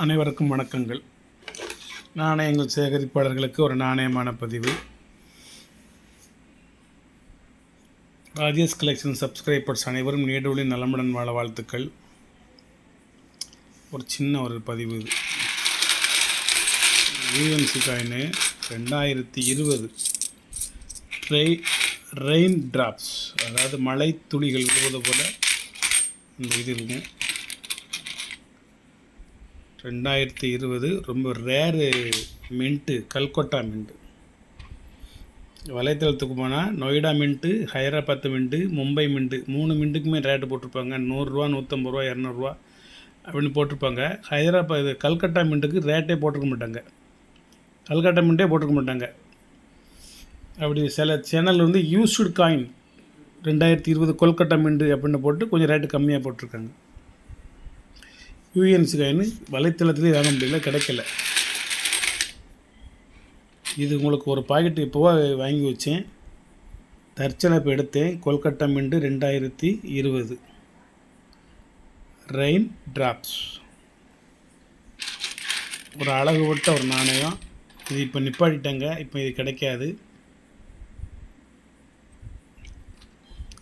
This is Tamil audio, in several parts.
அனைவருக்கும் வணக்கங்கள். நாணயங்கள் சேகரிப்பாளர்களுக்கு ஒரு நாணயமான பதிவு. ராஜேஷ் கலெக்ஷன் சப்ஸ்கிரைபர்ஸ் அனைவரும் நீடூழி நலமுடன் வாழ வாழ்த்துக்கள். ஒரு சின்ன ஒரு பதிவு. இது யூஎன்சி காயினு 2020 ரெயின் டிராப்ஸ், அதாவது மழை துளிகள் விழுவது போல் இந்த இது இருக்கும். 2020 ரொம்ப ரேரு மின்ட்டு, கல்கொட்டா மின்ட்டு. வலைத்தளத்துக்கு போனால் Noida mint, Hyderabad mint, Mumbai mint, 3 மின்ட்டுக்குமே ரேட்டு போட்டிருப்பாங்க. 100 ரூபா, 150 ரூபா, 200 ரூபா அப்படின்னு போட்டிருப்பாங்க. ஹைதராபாத் கல்கட்டா மின்ட்டுக்கு ரேட்டே போட்டிருக்க மாட்டாங்க. கல்கட்டா மின்ட்டே போட்டிருக்க மாட்டாங்க. அப்படி சில சேனல் வந்து யூஸ்டு காயின் 2020 கொல்கட்டா மின்ட்டு அப்படின்னு போட்டு கொஞ்சம் ரேட்டு கம்மியாக போட்டிருக்காங்க. யூஎன்சி காயின் வலைத்தளத்துலேயே வாங்க முடியல, கிடைக்கல. இது உங்களுக்கு ஒரு பாக்கெட் இப்போவா வாங்கி வச்சேன், தற்செயலாக இப்போ எடுத்தேன். கொல்கட்டா மின்ட்டு 2020 ரெயின் டிராப்ஸ், ஒரு அழகு விட்ட ஒரு நாணயம். இது இப்போ நிப்பாட்டிட்டாங்க, இப்போ இது கிடைக்காது.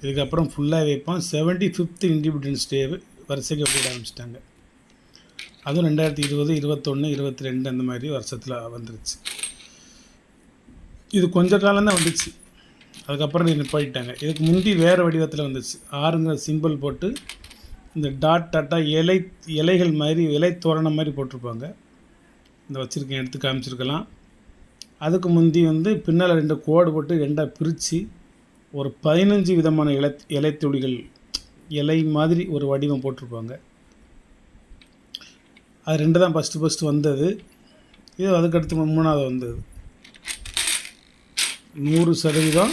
இதுக்கப்புறம் ஃபுல்லாக வைப்போம். 75th இண்டிபெண்டன்ஸ் டே வரிசைக்கு வெளியிட ஆரம்பிச்சிட்டாங்க. அதுவும் 2020, 21, 22 அந்த மாதிரி வருஷத்தில் வந்துருச்சு. இது கொஞ்ச காலம்தான் வந்துச்சு, அதுக்கப்புறம் இது நிப்பாட்டிட்டாங்க. இதுக்கு முந்தி வேறு வடிவத்தில் வந்துச்சு. ஆறுங்கிற சிம்பிள் போட்டு இந்த டாட்டா இலைகள் மாதிரி, இலை தோரணம் மாதிரி போட்டிருப்பாங்க. இந்த வச்சுருக்கேன், எடுத்து காமிச்சிருக்கலாம். அதுக்கு முந்தி வந்து பின்னால் 2 கோடு போட்டு 2ஆக பிரித்து ஒரு 15 விதமான இலைத்துளிகள், இலை மாதிரி ஒரு வடிவம் போட்டிருப்பாங்க. அது 2 தான் ஃபஸ்ட்டு வந்தது. இது அதுக்கடுத்து 3ஆவது வந்தது. 100%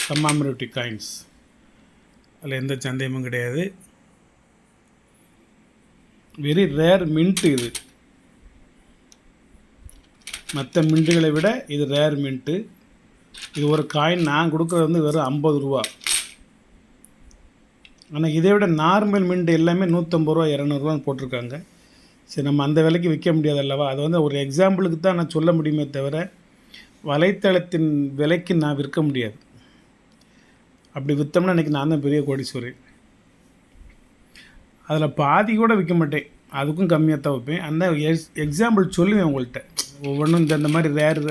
கம்மாமரேட்டிவ் காயின்ஸ், அதில் எந்த சந்தேகமும் கிடையாது. Very rare mint. இது மற்ற மின்ட்டுகளை விட இது ரேர் மின்ட்டு. இது ஒரு காயின் நான் கொடுக்குறது வந்து வெறும் 50 ரூபா. ஆனால் இதை விட நார்மல் மின்ட் எல்லாமே 150 ரூபா, 200 ரூபான்னு போட்டிருக்காங்க. சரி, நம்ம அந்த விலைக்கு விற்க முடியாது அல்லவா? அது வந்து ஒரு எக்ஸாம்பிளுக்கு தான் நான் சொல்ல முடியுமே தவிர வலைத்தளத்தின் விலைக்கு நான் விற்க முடியாது. அப்படி விற்றோம்னா இன்றைக்கி நான் தான் பெரிய கோடீஸ்வரன். அதில் பாதி கூட விற்க மாட்டேன், அதுக்கும் கம்மியாக தான் வைப்பேன். அந்த எக்ஸாம்பிள் சொல்லுவேன் உங்கள்கிட்ட. ஒவ்வொன்றும் இந்த மாதிரி ரேர்.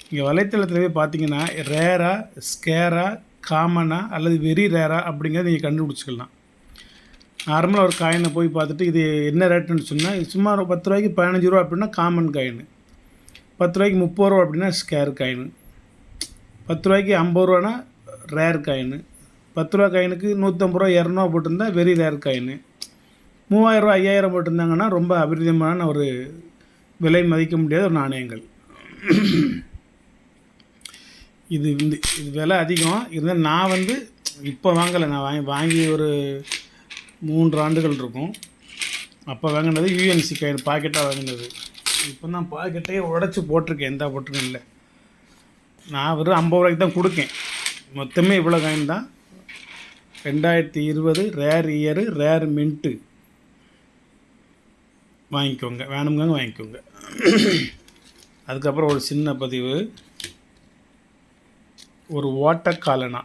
இங்கே வலைத்தளத்தில் போய் பார்த்தீங்கன்னா ரேரா, ஸ்கேரா, காமனா அல்லது வெரி ரேரா அப்படிங்கிறத நீங்கள் கண்டுபிடிச்சிக்கலாம். நார்மலாக ஒரு காயினை போய் பார்த்துட்டு இது என்ன ரேட்டுன்னு சொன்னால், சும்மா ஒரு 10 ரூபாய்க்கு 15 ரூபா அப்படின்னா காமன் காயின், 10 ரூபாய்க்கு 30 ரூபா அப்படின்னா ஸ்கேர் காயின், 10 ரூபாய்க்கு 50 ரூபானா ரேர் காயின், 10 ரூபா காயினுக்கு 150 ரூபா, 200 போட்டிருந்தா வெரி ரேர் காயின், 3000 ரூபா, 5000 போட்டிருந்தாங்கன்னா ரொம்ப அபரிதமான ஒரு விலை மதிக்க முடியாத ஒரு நாணயங்கள். இது விலை அதிகம் இருந்தால் நான் வந்து இப்போ வாங்கலை. நான் வாங்கி ஒரு 3 ஆண்டுகள் இருக்கும். அப்போ வாங்கினது யூஎன்சி காயின் பாக்கெட்டாக வாங்கினது. இப்போ தான் பாக்கெட்டையே உடச்சி போட்டிருக்கேன். எந்த போட்டிருக்கேன் இல்லை, நான் வெறும் 50 ரூபாய்க்கு தான் கொடுக்கேன். மொத்தமே இவ்வளோ காயின் தான். 2020 ரேர் இயரு, ரேர் மின்ட்டு. வாங்கிக்கோங்க, வேணுங்க வாங்கிக்கோங்க. அதுக்கப்புறம் ஒரு சின்ன பதிவு. ஒரு ஓட்டக்காலனா,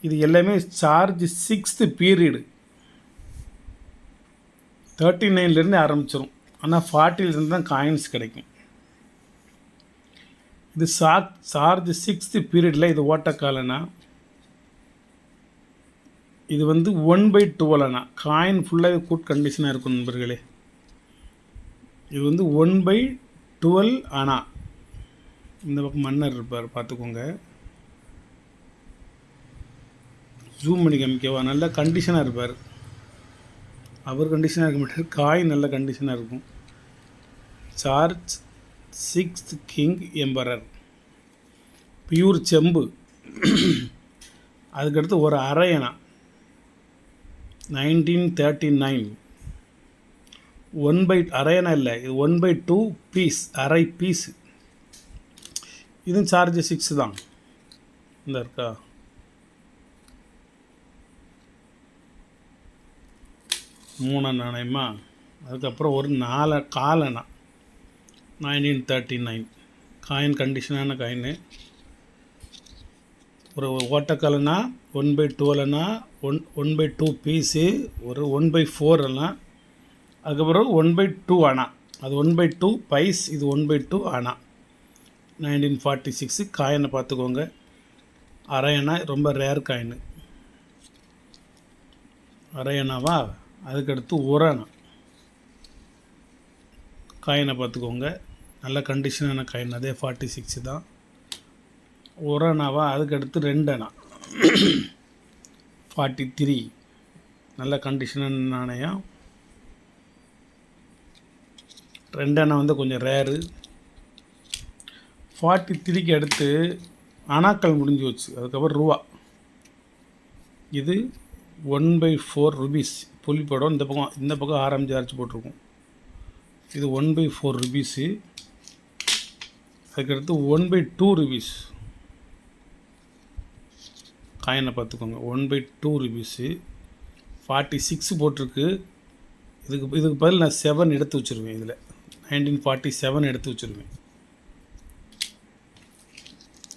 இது எல்லாமே சார்ஜ் 6th பீரியடு 39லேருந்து ஆரம்பிச்சிடும். ஆனால் 40லேருந்து தான் காயின்ஸ் கிடைக்கும். இது சார்ஜ் 6th பீரியடில் இது ஓட்டக்காலனா. இது வந்து 1/12 அணா. காயின் ஃபுல்லாகவே குட் கண்டிஷனாக இருக்கும் நண்பர்களே. இது வந்து 1/12 அணா. இந்த பக்கம் மன்னர் இருப்பார், பார்த்துக்கோங்க. ஜூம் பண்ணி காமிக்கவா? நல்ல கண்டிஷனாக இருப்பார். அவர் கண்டிஷனாக இருக்க மாட்டார், காயின் நல்ல கண்டிஷனாக இருக்கும். Charge 6th king emperor, pure செம்பு. அதுக்கடுத்து ஒரு அரையணா 1939. அரையணா இல்லை, இது 1/2 பீஸ், அரை பீஸு. இதுவும் சார்ஜ் 6 தான். இந்த இருக்கா, 3 நாணயமா? அதுக்கப்புறம் ஒரு 4 அணா 1939 காயின், கண்டிஷனான காயின்னு. ஒரு ஓட்டக்கால்னா 1/12 அணா, 1/2 பீஸு, ஒரு 1/4 அணா, அதுக்கப்புறம் 1/2 அணா, அது 1/2 பைஸ், இது 1/2 அணா. 1946 காயினை பார்த்துக்கோங்க. அரை அணா ரொம்ப ரேர் காயின்னு. அரை அணாவா, அதுக்கடுத்து ஒரு அணா காயினை பார்த்துக்கோங்க. நல்ல கண்டிஷனான காயின், அதே 46 தான். ஒரு அணாவா, அதுக்கடுத்து 2 அணா 43, நல்ல கண்டிஷனான நாணயம். 2 அணா வந்து கொஞ்சம் ரேரு. 43க்கு அடுத்து அணாக்கள் முடிஞ்சு வச்சு, அதுக்கப்புறம் ரூபா. இது 1/4 ருபீஸ் புலிப்படம். இந்த பக்கம் ஆரஞ்சு அரைச்சி போட்டிருக்கும். இது 1/4 ருபீஸு. அதுக்கடுத்து 1/2 ருபீஸ் காயினை பார்த்துக்கோங்க. 1/2 ருபீஸு. 46 போட்டிருக்கு. இதுக்கு பதில் நான் 7 எடுத்து வச்சுருவேன். இதில் 1947 எடுத்து வச்சுருவேன்.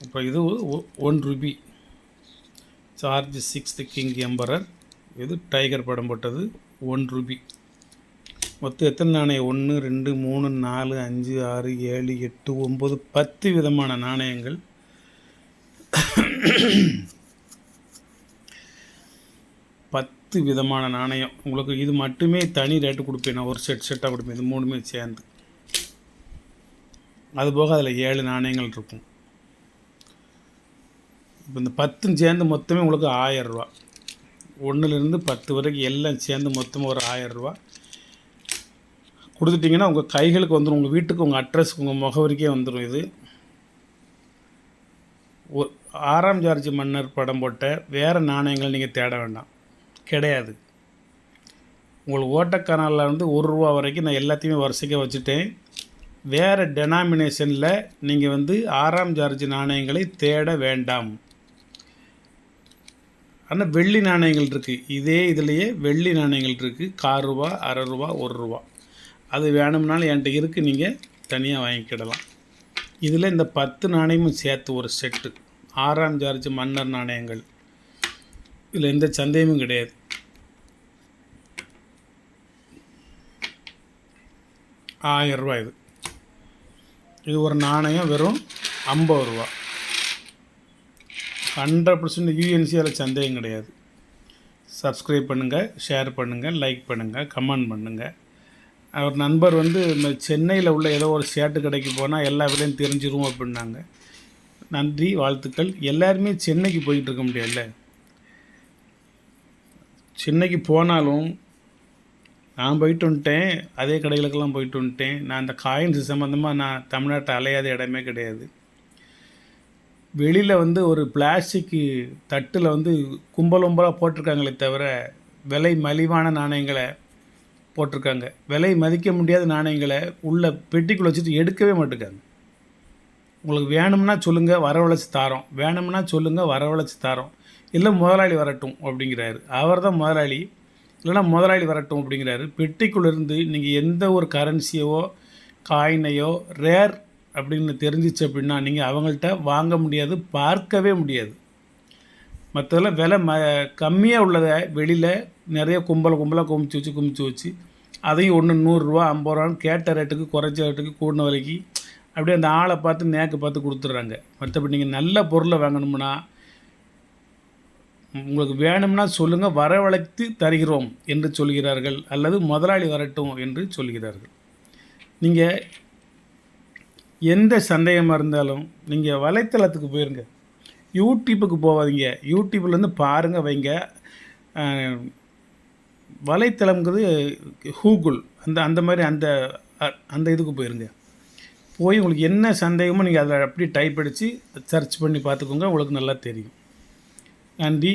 இப்போ இது 1 Ruby. Charge 6th king emperor. இது டைகர் படம் போட்டது. 1 ரூபி. மொத்தம் எத்தனை நாணயம்? 1 2 3 4 5 6 7 8 9 10 விதமான நாணயங்கள். 10 விதமான நாணயம். உங்களுக்கு இது மட்டுமே தனி ரேட்டு கொடுப்பேன். நான் ஒரு செட்டாக கொடுப்பேன். இது 3மே சேர்ந்து. அதுபோக அதில் 7 நாணயங்கள் இருக்கும். இப்போ இந்த 10 சேர்ந்து மொத்தமே உங்களுக்கு 1000 ரூபா. 1லேருந்து 10 வரைக்கும் எல்லாம் சேர்ந்து மொத்தமாக ஒரு 1000 ரூபா கொடுத்துட்டிங்கன்னா உங்கள் கைகளுக்கு வந்துடும். உங்கள் வீட்டுக்கு, உங்கள் அட்ரஸ்க்கு, உங்கள் முகவரிக்கே வந்துடும். இது 6ஆம் ஜார்ஜ் மன்னர் படம் போட்ட வேறு நாணயங்கள் நீங்கள் தேட வேண்டாம், கிடையாது. உங்களுக்கு ஓட்டக்கானலில் வந்து 1 ரூபா வரைக்கும் நான் எல்லாத்தையுமே வரிசைக்க வச்சுட்டேன். வேறு டெனாமினேஷனில் நீங்கள் வந்து 6ஆம் ஜார்ஜ் நாணயங்களை தேட வேண்டாம். ஆனால் வெள்ளி நாணயங்கள் இருக்குது. இதே இதுலேயே வெள்ளி நாணயங்கள் இருக்குது. 1/4 ரூபா, அரை ரூபா, 1 ரூபா. அது வேணும்னாலும் என்கிட்ட இருக்குது, நீங்கள் தனியாக வாங்கிக்கிடலாம். இதில் இந்த 10 நாணயமும் சேர்த்து ஒரு செட்டு 6ஆம் ஜார்ஜ் மன்னர் நாணயங்கள். இதில் எந்த சந்தேகமும் கிடையாது. 1000 ரூபா. இது ஒரு நாணயம் வெறும் 50 ரூபா. 100% யூஎன்சி. அதில் சந்தேகம் கிடையாது. சப்ஸ்கிரைப் பண்ணுங்கள், ஷேர் பண்ணுங்கள், லைக் பண்ணுங்கள், கமெண்ட் பண்ணுங்கள். அவர் நண்பர் வந்து இந்த சென்னையில் உள்ள ஏதோ ஒரு ஷேட்டு கடைக்கு போனால் எல்லா விலையும் தெரிஞ்சிரும் அப்படின்னாங்க. நன்றி, வாழ்த்துக்கள். எல்லாருமே சென்னைக்கு போயிட்டு இருக்க முடியல. சென்னைக்கு போனாலும் நான் போயிட்டு வந்துட்டேன், அதே கடைகளுக்கெல்லாம் போயிட்டு வந்துட்டேன். நான் இந்த காயின்ஸ் சம்மந்தமாக நான் தமிழ்நாட்டை அலையாத இடமே கிடையாது. வெளியில் வந்து ஒரு பிளாஸ்டிக்கு தட்டில் வந்து கும்பலாக போட்டிருக்காங்களே தவிர விலை மலிவான நாணயங்களை போட்டிருக்காங்க. விலை மதிக்க முடியாத நாணயங்களை உள்ள பெட்டிக்குள்ளே வச்சுட்டு எடுக்கவே மாட்டேங்காங்க. உங்களுக்கு வேணும்னா சொல்லுங்கள், வரவழைச்சி தாரோம். வேணும்னா சொல்லுங்கள், வரவழைச்சி தாரோம். இல்லை முதலாளி வரட்டும் அப்படிங்கிறாரு. அவர் தான் முதலாளி, இல்லைனா முதலாளி வரட்டும் அப்படிங்கிறாரு. பெட்டிக்குள்ளேருந்து நீங்கள் எந்த ஒரு கரன்சியோ காயினையோ ரேர் அப்படின்னு தெரிஞ்சிச்சு அப்படின்னா நீங்கள் அவங்கள்ட்ட வாங்க முடியாது, பார்க்கவே முடியாது. மற்றதெல்லாம் விலை கம்மியாக உள்ளதை வெளியில் நிறைய கும்பலாக குமிச்சு வச்சு அதையும் 100 ரூபா 50 ரூபான்னு கேட்ட ரேட்டுக்கு, குறைச்ச ரேட்டுக்கு, கூடின விலைக்கு அப்படியே அந்த ஆளை பார்த்து நேக்கு பார்த்து கொடுத்துட்றாங்க. மற்றபடி நீங்கள் நல்ல பொருளை வாங்கணும்னா உங்களுக்கு வேணும்னா சொல்லுங்கள், வரவழைத்து தருகிறோம் என்று சொல்கிறார்கள், அல்லது முதலாளி வரட்டும் என்று சொல்கிறார்கள். நீங்கள் எந்த சந்தேகமாக இருந்தாலும் நீங்கள் வலைத்தளத்துக்கு போயிருங்க, யூடியூப்புக்கு போகாதீங்க. யூடியூப்லேருந்து பாருங்கள், வைங்க. வலைத்தளம்ங்கிறது கூகுள், அந்த மாதிரி அந்த இதுக்கு போயிருங்க. போய் உங்களுக்கு என்ன சந்தேகமோ நீங்கள் அதில் அப்படியே டைப் அடித்து சர்ச் பண்ணி பார்த்துக்கோங்க, உங்களுக்கு நல்லா தெரியும். நன்றி.